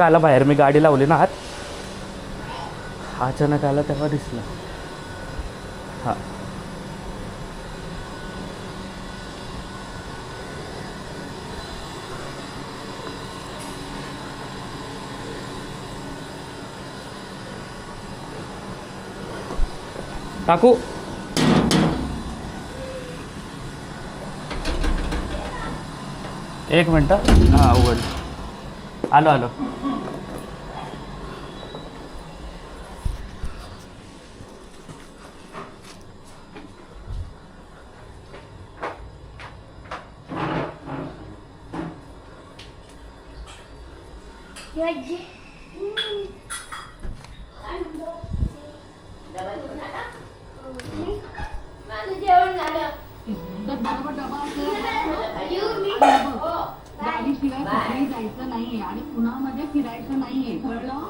आला बाहेर, मी गाडी लावली ना आत, अचानक आला तेव्हा दिसला. हां काकू एक मिनटं. हां उघड, आलो आलो. गाडीशिवाय जायचं नाहीये आणि पुण्यामध्ये फिरायचं नाहीये, कळलं?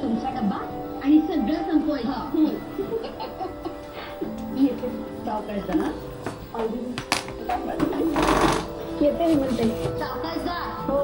तुमचा डब्बा आणि सगळं संपवायचं. सावकाश ना, येते म्हणते सावकाश जा. हो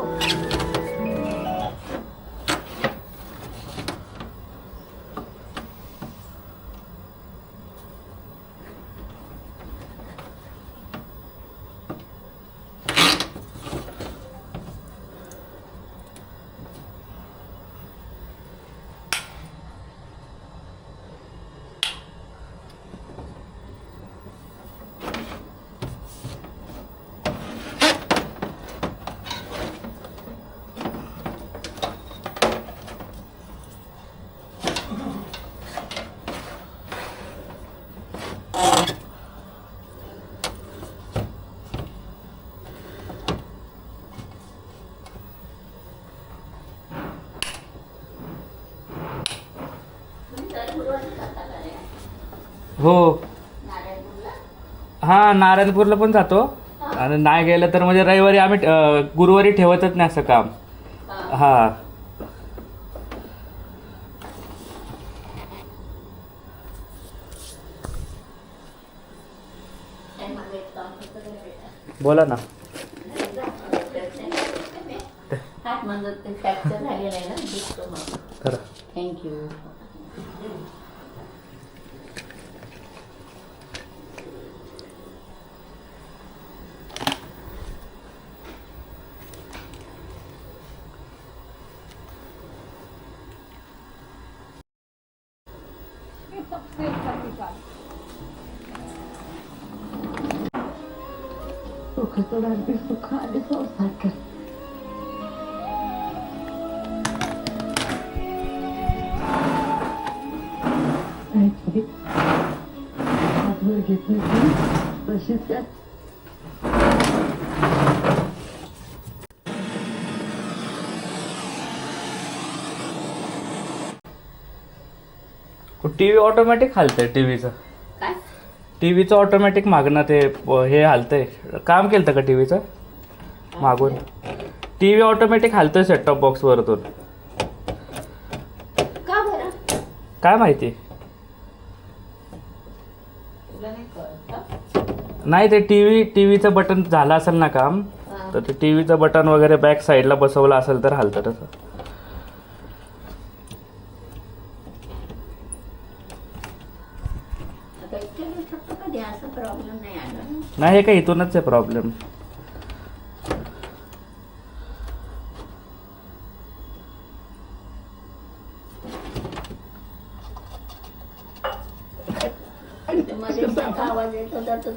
हो. हां नारायणपूरला पण जातो, आणि नाही गेलं तर म्हणजे रविवारी आम्ही गुरुवारी ठेवतच नाही असं काम. हां बोला ना. थँक्यू. सुखाचं रात्री सुख आणि संसार कर. हातवर घेतली तशीच त्यात टी व्ही ऑटोमॅटिक हालतंय. टीव्हीचं ऑटोमॅटिक मागणं ते हे हालतंय. काम केलं का टीव्हीचं मागून? टीव्ही ऑटोमॅटिक हालतोय सेटटॉप बॉक्स वरतून. काय माहिती, नाही ते टीव्हीचं बटन झालं असेल ना काम, तर ते टीव्हीचं बटन वगैरे बॅक साईडला बसवलं असेल तर हालतं तसं. नाही हे काय इथूनच आहे प्रॉब्लेम. आवाज येत होता तो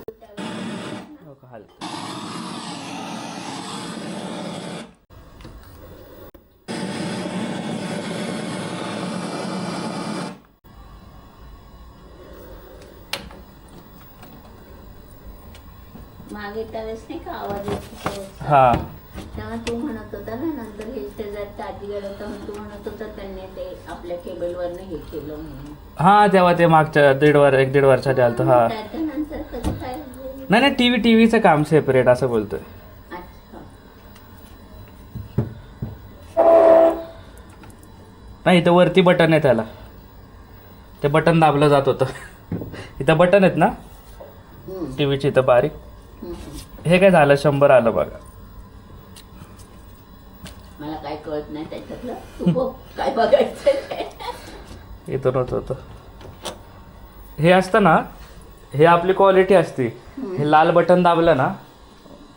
मागे त्यावेळेस नाही का आवाज येत होता. हा तेव्हा तू म्हणत होता ना, नंतर हे शेजारी ताजी गेलं तर तू म्हणत होता त्यांनी ते आपल्या केबलवरनं हे केलं म्हणून. हा तेव्हा ते मागच्या एक दीड वर्षाच्या आलं. हा त्याच्यानंतर कधी काय नाही टीव्हीचं काम सेपरेट असं बोलतोय. नाही इथं वरती बटन आहे त्याला, ते बटन दाबलं जात होतं. इथं बटन आहेत ना टीव्हीची इथं बारीक. हे काय झालं 100 आलं बघा. मला काय कळत नाही त्याच्यातलं. तू बघ काय बघायचं ते. इथूनच होतं हे असतं ना, हे आपली क्वालिटी असते. हे लाल बटन दाबलं ना,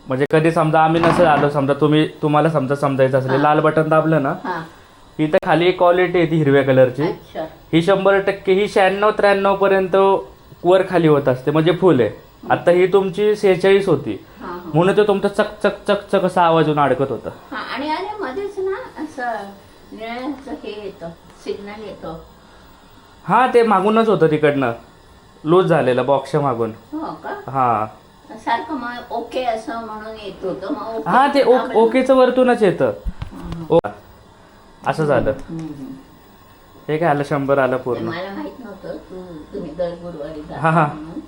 म्हणजे कधी समजा आम्ही नसेल आलो, समजा तुम्हाला समजा समजायचं असेल, लाल बटन दाबलं ना, हा इथं खाली एक क्वालिटी आहे ती हिरव्या कलरची. अच्छा ही 100% ही 96-93 पर्यंत वर खाली होत असते, म्हणजे फुल आहे. आता ही तुमची 46 होती, हा हा म्हणून ते तुमचं चक चक चक चक असा आवाज येऊन अडकत होता. हा. आणि अरे मध्येच ना असं निळ्याचं हे येतं, सिग्नल येतो. हा ते मागूनच होतं, तिकडनं लूज झालेलं बॉक्सच्या मागून. हो का? हा सारखं मग ओके असं म्हणून येत होतं. मग ओके हा ते दाबलं. ओकेचं वरतूनच येतं. हा, हा. असं झालं. हम्म. हे काय आलं 100 आलं ते पूर्ण. मला माहित नव्हतं तुम्ही दर गुरुवारी हा, जाता हा. म्हणून.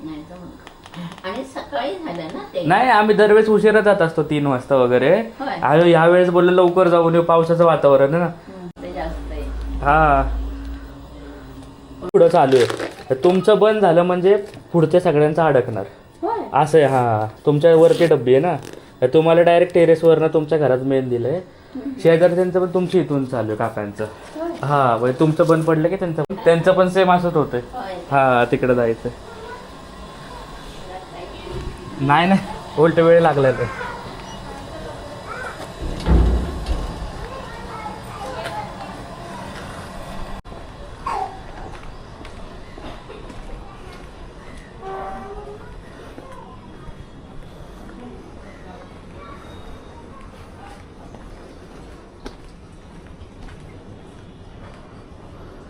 नाही तर मग आणि सकाळी झालं ना ते. नाही आम्ही दरवेळेस उशिरा जात असतो 3 वाजता वगैरे. होय. आणि यावेळेस बोललो लवकर जाऊन येऊ, पावसाचं वातावरण आहे ना. ते जास्त आहे. हा पुढं चालू आहे. तुमचं बंद झालं म्हणजे पुढच्या सगळ्यांचं अडकणार होय. असं आहे. हा तुमच्या वरची डब्बी आहे ना, तुम्हाला डायरेक्ट टेरेसवरनं तुमच्या घरात मेन दिलंय. शेजारच्यांचं पण तुमच्या इथून चालू आहे, काकांचं. होय. हा म्हणजे तुमचं बंद पडलं की त्यांचं पण सेम असंच होतंय. होय. हा तिकडे जायचं. नाही नाही उलट वेळ लागला तर.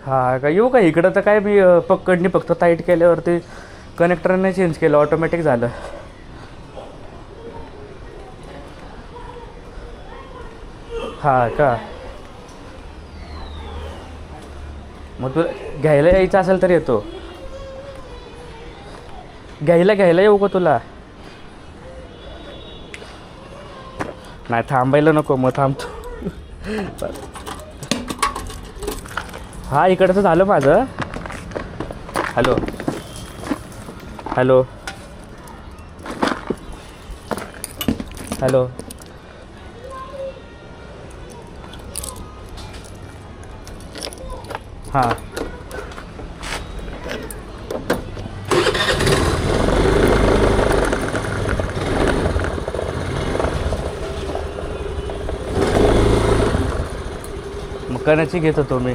हा का येऊ का इकडं? तर काय मी पकडणी फक्त टाईट केल्यावरती कनेक्टरने चेंज केलं, ऑटोमॅटिक झालं. हा का? मग तू घ्यायला यायचं असेल तर येतो. घ्यायला येऊ का तुला? नाही थांबायला नको, मग थांबतो. हा इकडचं झालं माझं. हॅलो हॅलो हॅलो हां मग कण्याची घेत होतो मी.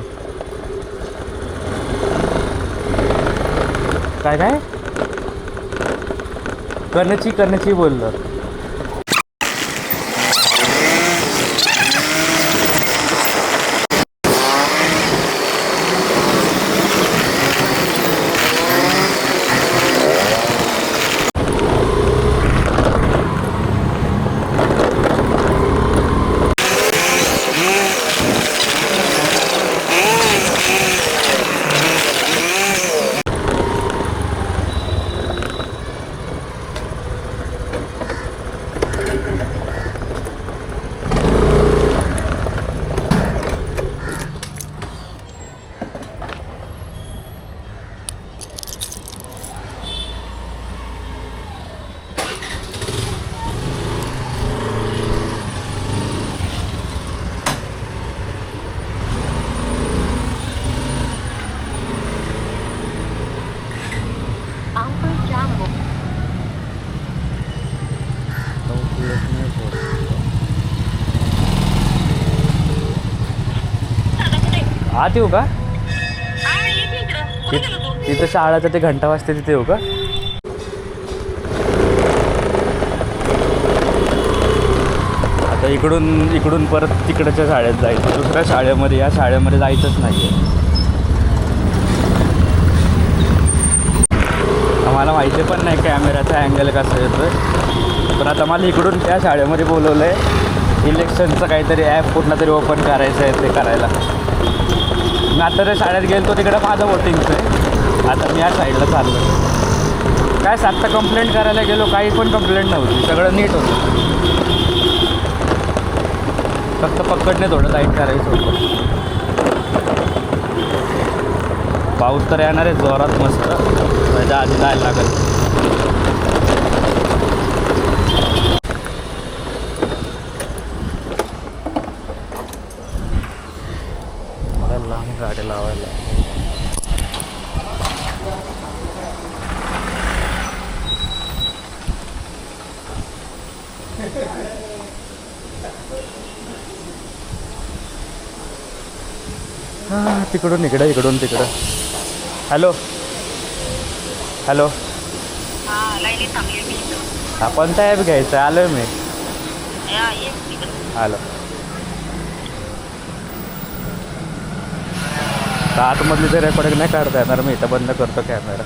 काय काय कण्याची बोललं. आत येऊ का? तिथं शाळाचं ते घंटा वाजते, तिथे येऊ का? आता इकडून परत तिकडच्या शाळेत जायचं, दुसऱ्या शाळेमध्ये. या शाळेमध्ये जायचंच नाही आहे. आम्हाला माहिती पण नाही कॅमेराचा अँगल कसा येतोय. पण आता मला इकडून त्या शाळेमध्ये बोलवलं आहे. इलेक्शनचं काहीतरी ॲप कुठला तरी ओपन करायचं आहे, ते करायला. मी आता त्या शाळेत गेलो तिकडं माझं वोटिंगचं आहे. आता मी या साईडला चाललो. काय आत्ता कंप्लेंट करायला गेलो, काही पण कंप्लेंट नव्हती, सगळं नीट होतं. फक्त पकडणे थोडं टाईट करायचं होतं. पाऊस तर येणार आहे जोरात मस्त, त्याच्या आधी जायला लागेल. गाडी लावायला. हां तिकडून इकडं इकडून तिकडं. हॅलो हॅलो हा कोणता ॲप घ्यायचा आलो मी आलो. आतमधली ते रेकॉर्डिंग नाही काढता येणार मी इथं बंद करतो कॅमेरा.